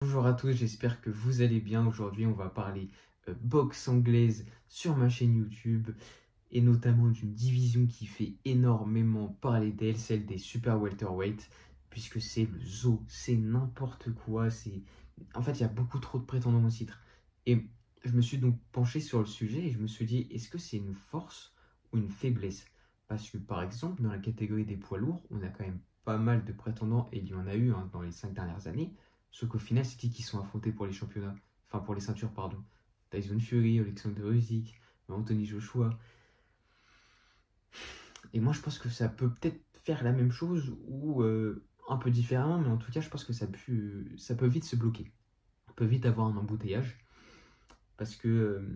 Bonjour à tous, j'espère que vous allez bien. Aujourd'hui, on va parler boxe anglaise sur ma chaîne YouTube et notamment d'une division qui fait énormément parler d'elle, celle des super welterweight, puisque c'est le zoo, c'est n'importe quoi. En fait, il y a beaucoup trop de prétendants au titre. Et je me suis donc penché sur le sujet et je me suis dit, est-ce que c'est une force ou une faiblesse? Parce que par exemple, dans la catégorie des poids lourds, on a quand même pas mal de prétendants et il y en a eu dans les 5 dernières années. Sauf qu'au final, c'est qui sont affrontés pour les championnats? Enfin, pour les ceintures, pardon. Tyson Fury, Alexander Usyk, Anthony Joshua. Et moi, je pense que ça peut peut-être faire la même chose ou un peu différemment, mais en tout cas, je pense que ça peut vite se bloquer. On peut vite avoir un embouteillage parce que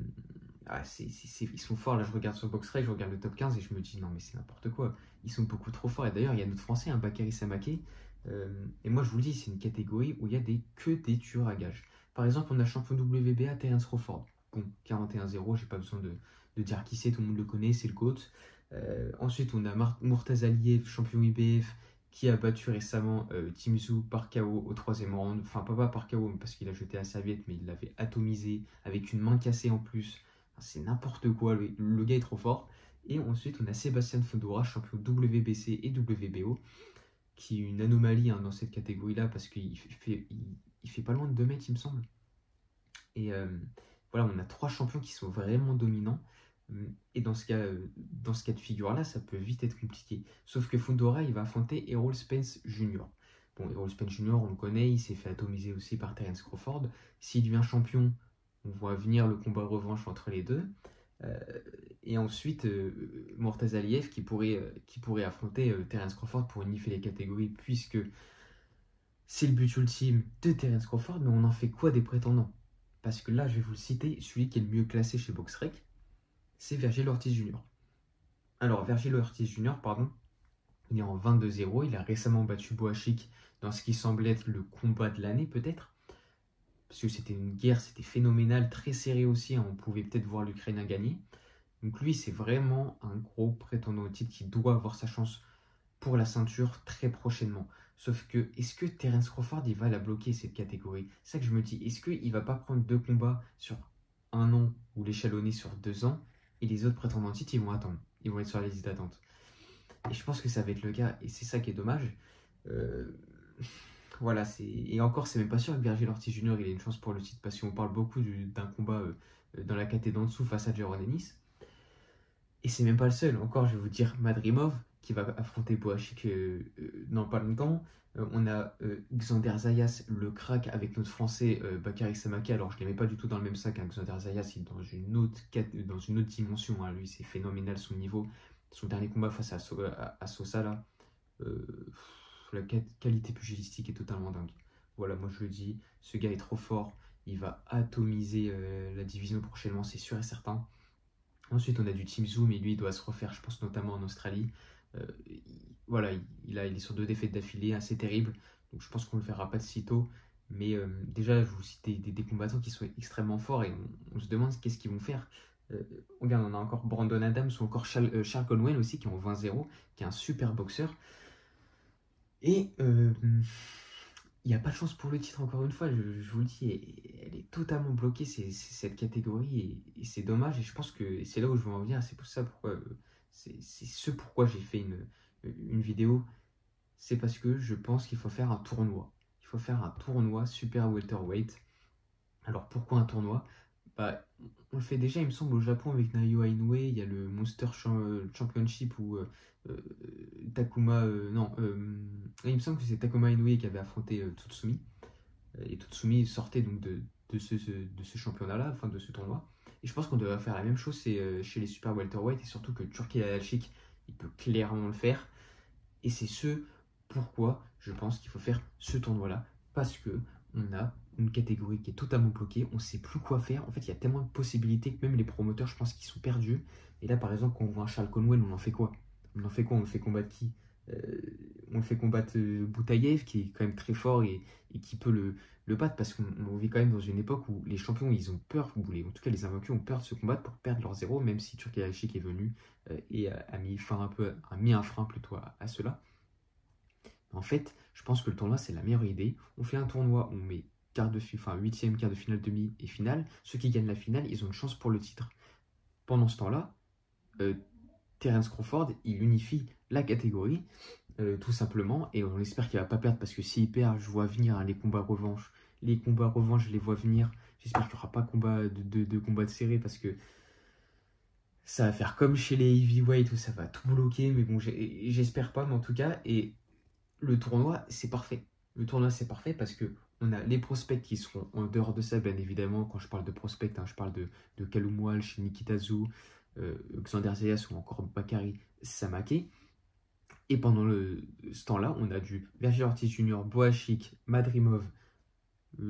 ils sont forts. Là, je regarde sur BoxRec, je regarde le top 15 et je me dis non, mais c'est n'importe quoi. Ils sont beaucoup trop forts. Et d'ailleurs, il y a notre Français, un Bakary Samaké. Et moi, je vous le dis, c'est une catégorie où il y a que des tueurs à gages. Par exemple, on a champion WBA Terence Crawford. Bon, 41-0, j'ai pas besoin de dire qui c'est, tout le monde le connaît, c'est le GOAT. Ensuite, on a Murtaza Aliyev, champion IBF, qui a battu récemment Tim Tszyu par KO au troisième round. Enfin, pas par KO, parce qu'il a jeté à serviette, mais il l'avait atomisé avec une main cassée en plus. Enfin, c'est n'importe quoi, le gars est trop fort. Et ensuite, on a Sébastien Fondora, champion WBC et WBO, qui est une anomalie dans cette catégorie-là, parce il fait pas loin de 2 mètres, il me semble. Et voilà, on a 3 champions qui sont vraiment dominants. Et dans ce cas de figure-là, ça peut vite être compliqué. Sauf que Fundora, il va affronter Errol Spence Jr. Bon, Errol Spence Jr., on le connaît, il s'est fait atomiser aussi par Terence Crawford. S'il devient champion, on voit venir le combat revanche entre les deux. Euh, et ensuite, Murtaza Aliyev qui pourrait affronter Terence Crawford pour unifier les catégories, puisque c'est le but ultime de Terence Crawford, mais on en fait quoi des prétendants? Parce que là, je vais vous le citer, celui qui est le mieux classé chez BoxRec, c'est Vergil Ortiz Jr. Alors, Vergil Ortiz Jr., pardon, il est en 22-0, il a récemment battu Boachik dans ce qui semble être le combat de l'année, peut-être, parce que c'était une guerre, c'était phénoménal, très serré aussi, on pouvait peut-être voir l'Ukraine gagner. Donc lui, c'est vraiment un gros prétendant au titre qui doit avoir sa chance pour la ceinture très prochainement. Sauf que, est-ce que Terence Crawford, il va la bloquer, cette catégorie? C'est ça que je me dis. Est-ce qu'il va pas prendre 2 combats sur 1 an ou l'échelonner sur 2 ans et les autres prétendants au titre, ils vont attendre. Ils vont être sur la liste d'attente. Et je pense que ça va être le cas et c'est ça qui est dommage. Euh, voilà, et encore, c'est même pas sûr que Vergil Ortiz Jr. il ait une chance pour le titre parce qu'on parle beaucoup d'un combat dans la catégorie d'en dessous face à Jaron Ennis. Et c'est même pas le seul. Encore, je vais vous dire Madrimov qui va affronter Boachik dans pas longtemps. On a Xander Zayas, le crack, avec notre français Bakary Samaké. Alors, je ne les mets pas du tout dans le même sac. Xander Zayas, il est dans une autre dimension. Lui, c'est phénoménal son niveau. Son dernier combat face à Sosa, là, la qualité pugilistique est totalement dingue. Voilà, moi je le dis, ce gars est trop fort. Il va atomiser la division prochainement, c'est sûr et certain. Ensuite, on a du Team Zoom, mais lui, il doit se refaire, je pense notamment en Australie. Voilà, il est sur 2 défaites d'affilée, assez terrible. Donc je pense qu'on ne le verra pas de sitôt. Mais déjà, je vous cite des combattants qui sont extrêmement forts et on se demande qu'est-ce qu'ils vont faire. Regarde, on a encore Brandon Adams ou encore Charles Conwell aussi qui ont 20-0, qui est un super boxeur. Et il n'y a pas de chance pour le titre, encore une fois, je vous le dis, elle est totalement bloquée, cette catégorie, et c'est dommage, et je pense que c'est là où je veux en venir, c'est pour ça pourquoi, c'est ce pourquoi j'ai fait une vidéo, c'est parce que je pense qu'il faut faire un tournoi. Il faut faire un tournoi super welterweight. Alors pourquoi un tournoi? Bah, on le fait déjà, il me semble, au Japon avec Naoya Inoue, il y a le Monster Championship où euh, Takuma. Non, il me semble que c'est Takuma Inoue qui avait affronté Tsutsumi. Et Tsutsumi sortait donc de ce championnat-là, enfin de ce tournoi. Et je pense qu'on devrait faire la même chose chez les super welterweight, et surtout que Turki Al-Alchik, il peut clairement le faire. Et c'est ce pourquoi je pense qu'il faut faire ce tournoi-là, parce que on a une catégorie qui est totalement bloquée, on ne sait plus quoi faire. En fait, il y a tellement de possibilités que même les promoteurs, je pense qu'ils sont perdus. Et là, par exemple, quand on voit un Charles Conwell, on en fait quoi? On en fait quoi? On le fait combattre qui? On le fait combattre Boutaïev, qui est quand même très fort et qui peut le battre, parce qu'on vit quand même dans une époque où les champions, ils ont peur, en tout cas les invaincus ont peur de se combattre pour perdre leur zéro, même si Turki Al-Sheikh est venu et a mis un frein plutôt à cela. En fait, je pense que le tournoi, c'est la meilleure idée. On fait un tournoi, on met huitième, quart de finale, demi et finale. Ceux qui gagnent la finale, ils ont une chance pour le titre. Pendant ce temps-là, Terence Crawford, il unifie la catégorie, tout simplement, et on espère qu'il va pas perdre, parce que s'il perd, je vois venir les combats revanche. Les combats revanche, je les vois venir. J'espère qu'il n'y aura pas de combat de série, parce que ça va faire comme chez les heavyweight où ça va tout bloquer, mais bon, j'espère pas, mais en tout cas, et le tournoi, c'est parfait. Le tournoi, c'est parfait parce que on a les prospects qui seront en dehors de ça, bien évidemment. Quand je parle de prospects, je parle de Callum Walsh, Nikitazu, Xander Zayas ou encore Bakary Samake. Et pendant ce temps-là, on a du Vergil Ortiz Jr., Boachik, Madrimov,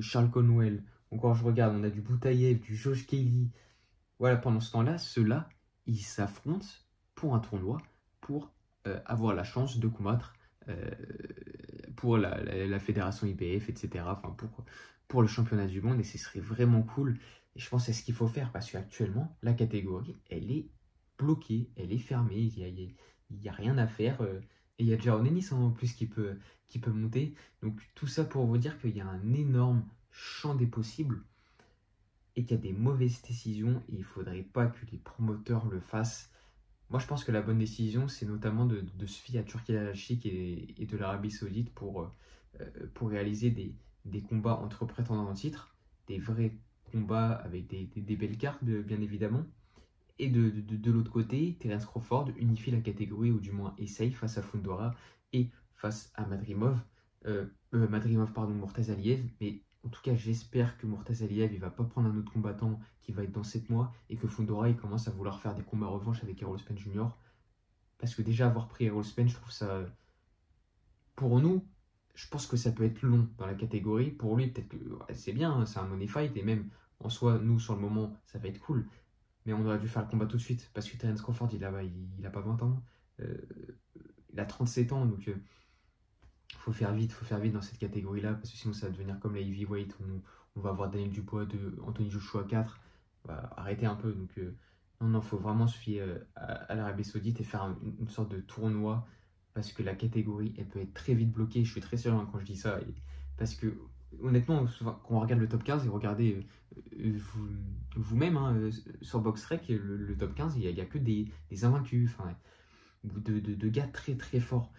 Charles Conwell. Encore, je regarde, on a du Boutayev, du Josh Kelly. Voilà, pendant ce temps-là, ceux-là, ils s'affrontent pour un tournoi, pour avoir la chance de combattre pour la fédération IBF, etc. Enfin, pour le championnat du monde, et ce serait vraiment cool. Et je pense que c'est ce qu'il faut faire, parce qu'actuellement, la catégorie, elle est bloquée, elle est fermée, il y a rien à faire. Et il y a Jaron Ennis en plus qui peut monter. Donc tout ça pour vous dire qu'il y a un énorme champ des possibles et qu'il y a des mauvaises décisions, et il ne faudrait pas que les promoteurs le fassent. Moi, je pense que la bonne décision, c'est notamment de se fier à Turki Al-Sheikh et de l'Arabie Saoudite pour réaliser des combats entre prétendants en titre, des vrais combats avec des belles cartes, bien évidemment. Et de l'autre côté, Terence Crawford unifie la catégorie, ou du moins essaye, face à Fundora et face à Madrimov. Mortaz Aliyev. Mais en tout cas, j'espère que Mortaz Aliyev, il va pas prendre un autre combattant qui va être dans 7 mois, et que Fundora, il commence à vouloir faire des combats revanche avec Errol Spence Jr. Parce que déjà, avoir pris Errol Spence, je trouve ça... Pour nous, je pense que ça peut être long dans la catégorie. Pour lui, peut-être que c'est bien, hein, c'est un money fight, et même en soi, nous, sur le moment, ça va être cool. Mais on aurait dû faire le combat tout de suite, parce que Terence Crawford, il a pas 20 ans. Il a 37 ans, donc faut faire vite dans cette catégorie-là, parce que sinon ça va devenir comme la heavyweight, où on va avoir Daniel Dubois de Anthony Joshua 4. On va arrêter un peu. Donc non, faut vraiment se fier à l'Arabie Saoudite et faire une sorte de tournoi, parce que la catégorie, elle peut être très vite bloquée. Je suis très sérieux quand je dis ça, parce que honnêtement, souvent, quand on regarde le top 15, et regardez vous-même, sur BoxRec, le top 15, il n'y a que des invaincus, enfin, de gars très très forts.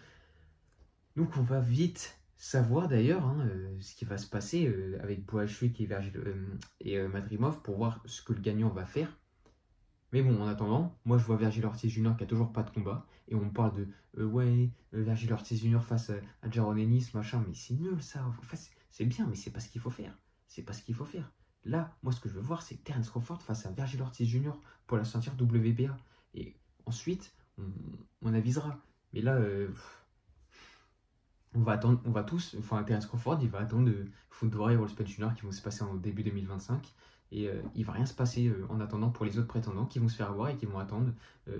Donc on va vite savoir d'ailleurs ce qui va se passer avec Boachuk et Madrimov, pour voir ce que le gagnant va faire. Mais bon, en attendant, moi je vois Vergil Ortiz Jr. qui a toujours pas de combat, et on parle de Vergil Ortiz Jr. face à Jaron Ennis, machin, mais c'est nul ça. Enfin, c'est bien, mais c'est pas ce qu'il faut faire. C'est pas ce qu'il faut faire. Là, moi ce que je veux voir, c'est Terence Crawford face à Vergil Ortiz Jr. pour la ceinture WBA. Et ensuite, on avisera. Mais là, on va attendre, on va tous, enfin Terence Crawford, il va attendre Fundora et Errol Spence Jr. qui vont se passer en début 2025. Et il va rien se passer en attendant pour les autres prétendants qui vont se faire avoir et qui vont attendre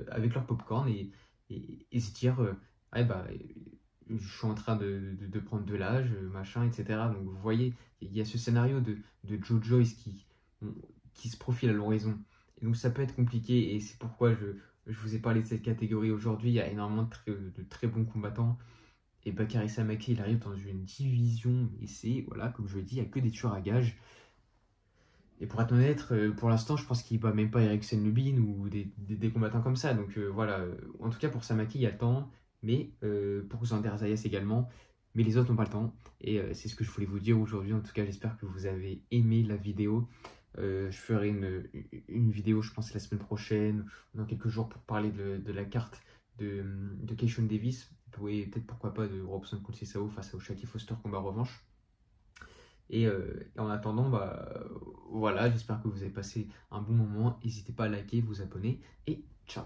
avec leur popcorn et se dire je suis en train de prendre de l'âge, machin, etc. Donc vous voyez, il y a ce scénario de Joe Joyce qui se profile à l'horizon. Et donc ça peut être compliqué, et c'est pourquoi je vous ai parlé de cette catégorie aujourd'hui. Il y a énormément de très bons combattants. Et Bakary Samake, il arrive dans une division, et c'est, voilà, comme je l'ai dit, il n'y a que des tueurs à gages. Et pour être honnête, pour l'instant, je pense qu'il ne bat même pas Eriksen Lubin ou des combattants comme ça. Donc voilà, en tout cas pour Samake, il y a le temps, mais pour Xander Zayas également. Mais les autres n'ont pas le temps. Et c'est ce que je voulais vous dire aujourd'hui. En tout cas, j'espère que vous avez aimé la vidéo. Je ferai une vidéo, je pense, la semaine prochaine, dans quelques jours, pour parler de la carte de Keishon Davis. Et peut-être pourquoi pas de Robson Conceição face au Shaki Foster combat revanche. Et en attendant, voilà, j'espère que vous avez passé un bon moment. N'hésitez pas à liker, vous abonner, et ciao!